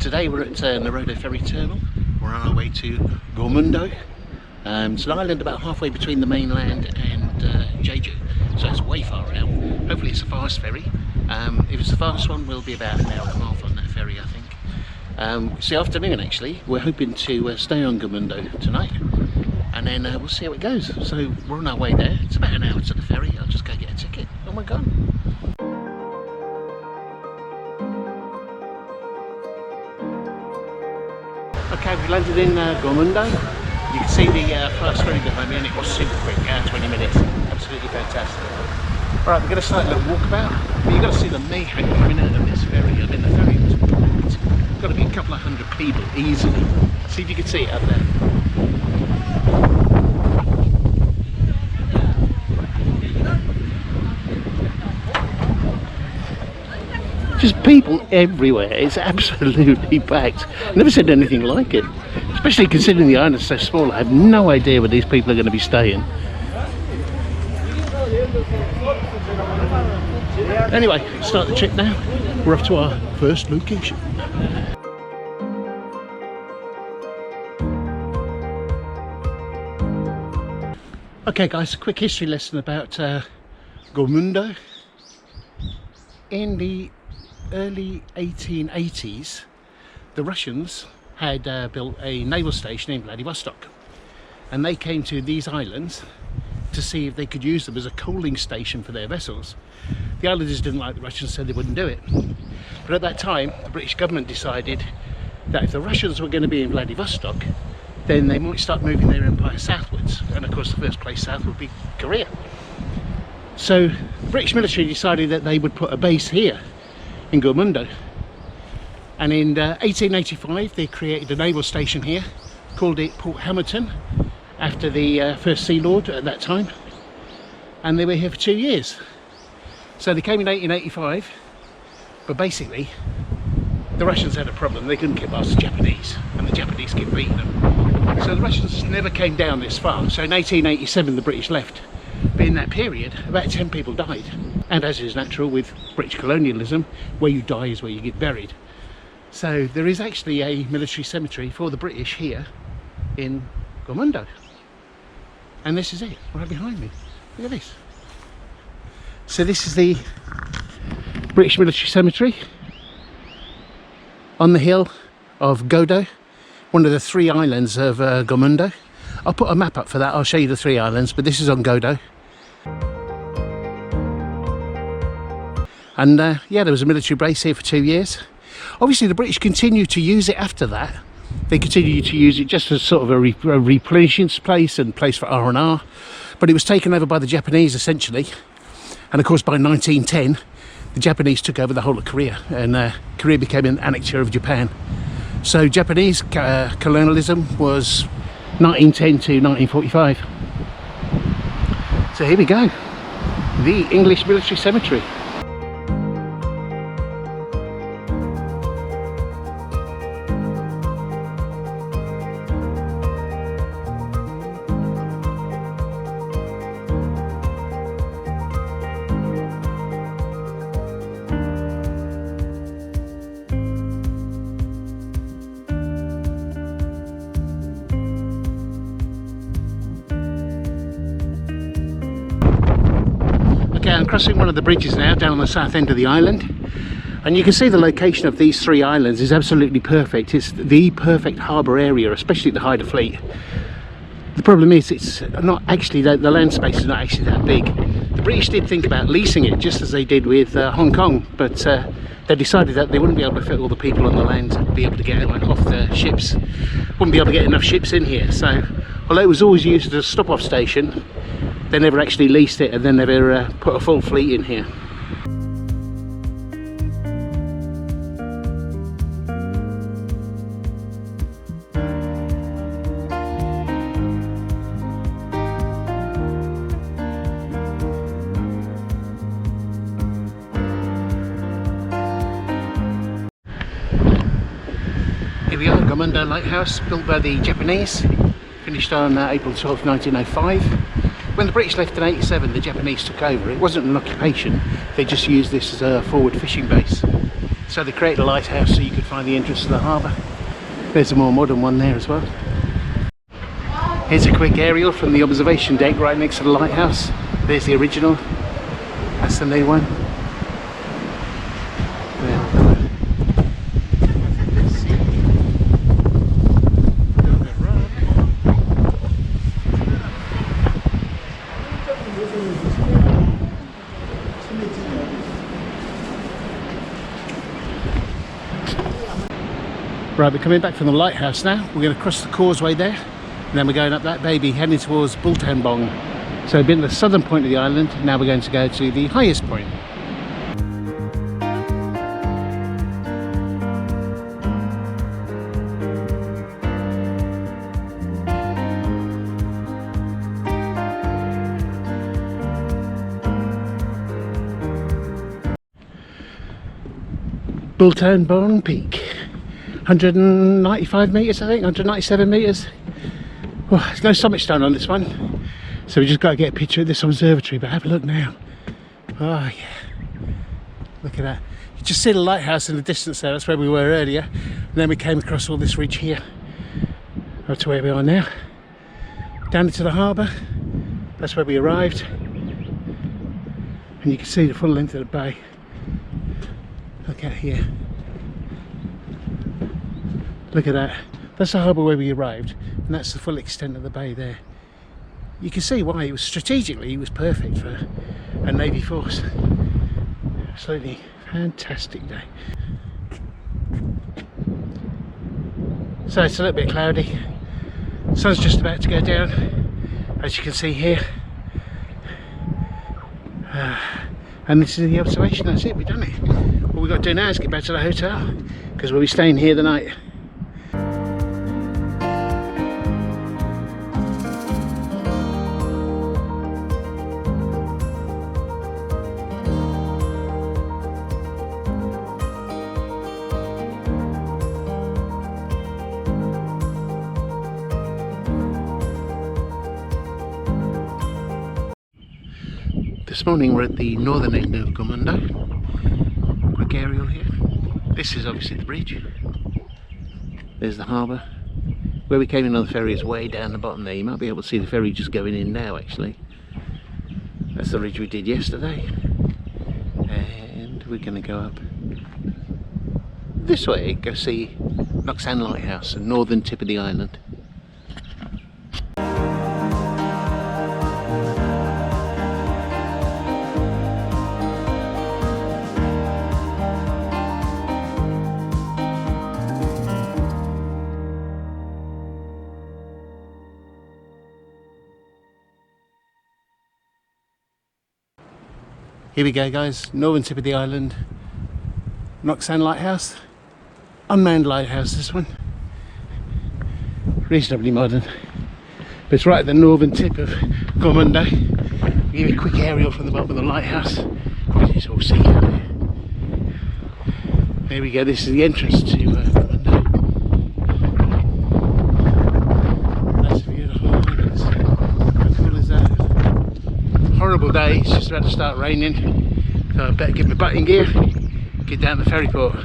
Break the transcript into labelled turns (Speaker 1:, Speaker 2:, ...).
Speaker 1: Today we're at Narodo Ferry Terminal. We're on our way to Geomundo. It's an island about halfway between the mainland and Jeju, so it's way far out. Hopefully it's a fast ferry. If it's the fast one, we'll be about an hour and a half on that ferry, I think. It's the afternoon actually. We're hoping to stay on Geomundo tonight, and then we'll see how it goes. So we're on our way there. It's about an hour to the ferry. I'll just go get a ticket. Oh my god. Okay, we've landed in Geomundo. You can see the fast ferry behind me, and it was super quick, 20 minutes. Absolutely fantastic. Alright, we're going to start a little walkabout, but you've got to see the mayhem coming out of this ferry. I mean, the ferry was packed. Got to be a couple of hundred people easily. See if you can see it up there. Just people everywhere. It's absolutely packed. Never seen anything like it, especially considering the island's so small. I have no idea where these people are going to be staying. Anyway, start the trip now. We're off to our first location. Okay guys, a quick history lesson about Geomundo. In the early 1880s, the Russians had built a naval station in Vladivostok, and they came to these islands to see if they could use them as a coaling station for their vessels. The islanders didn't like the Russians, so they wouldn't do it. But at that time, the British government decided that if the Russians were going to be in Vladivostok, then they might start moving their empire southwards, and of course the first place south would be Korea. So the British military decided that they would put a base here in Geomundo, and in 1885 they created a naval station here, called it Port Hamilton, after the first Sea Lord at that time, and they were here for 2 years. So they came in 1885, but basically the Russians had a problem. They couldn't get past the Japanese, and the Japanese kept beating them. So the Russians never came down this far. So in 1887 the British left. But in that period, about 10 people died. And as is natural with British colonialism, where you die is where you get buried. So there is actually a military cemetery for the British here in Geomundo. And this is it, right behind me. Look at this. So this is the British military cemetery on the hill of Godo, one of the 3 islands of Geomundo. I'll put a map up for that. I'll show you the 3 islands, but this is on Godo. And yeah, there was a military base here for 2 years. Obviously the British continued to use it after that. They continued to use it just as sort of a replenishing place and place for R&R, but it was taken over by the Japanese essentially. And of course by 1910 the Japanese took over the whole of Korea, and Korea became an annexure of Japan. So Japanese colonialism was 1910 to 1945. So here we go, the English military cemetery. Okay, I'm crossing one of the bridges now down on the south end of the island, and you can see the location of these 3 islands is absolutely perfect. It's the perfect harbour area, especially to hide a fleet. The problem is it's not actually, the land space is not actually that big. The British did think about leasing it, just as they did with Hong Kong, but they decided that they wouldn't be able to fit all the people on the land and be able to get off the ships. Wouldn't be able to get enough ships in here. So although it was always used as a stop-off station, they never actually leased it, and they never put a full fleet in here. Here we are, Geomundo Lighthouse, built by the Japanese, finished on April 12, 1905. When the British left in 87, the Japanese took over. It wasn't an occupation, they just used this as a forward fishing base. So they created a lighthouse so you could find the entrance to the harbour. There's a more modern one there as well. Here's a quick aerial from the observation deck right next to the lighthouse. There's the original. That's the new one. Right, we're coming back from the lighthouse now. We're going to cross the causeway there, and then we're going up that baby, heading towards Bultanbong. So we've been to the southern point of the island, now we're going to go to the highest point. Bultanbong Peak. 195 metres, I think, 197 metres. Well, there's no summit stone on this one, so we just got to get a picture of this observatory. But have a look now. Oh yeah, look at that. You just see the lighthouse in the distance there. That's where we were earlier, and then we came across all this ridge here up to where we are now, down into the harbour. That's where we arrived, and you can see the full length of the bay. Look at it here. Look at that. That's the harbour where we arrived, and that's the full extent of the bay there. You can see why it was strategically, it was perfect for a Navy force. Absolutely fantastic day. So it's a little bit cloudy. Sun's just about to go down, as you can see here. And this is the observation. That's it, we've done it. All we've got to do now is get back to the hotel, because we'll be staying here the night. This morning we're at the northern end of Geomundo. Quick aerial here. This is obviously the bridge. There's the harbour. Where we came in on the ferry is way down the bottom there. You might be able to see the ferry just going in now actually. That's the ridge we did yesterday. And we're going to go up this way, go see Nok-San Lighthouse, the northern tip of the island. Here we go guys, northern tip of the island, Nok-San Lighthouse, unmanned lighthouse this one, reasonably modern, but it's right at the northern tip of Geomundo. I'll give you a quick aerial from the bottom of the lighthouse, it's all sea out there. There we go, this is the entrance to Geomundo. That's beautiful, how cool is that? Horrible day, it's just about to start raining, so I better get my butt in gear, get down to the ferry port.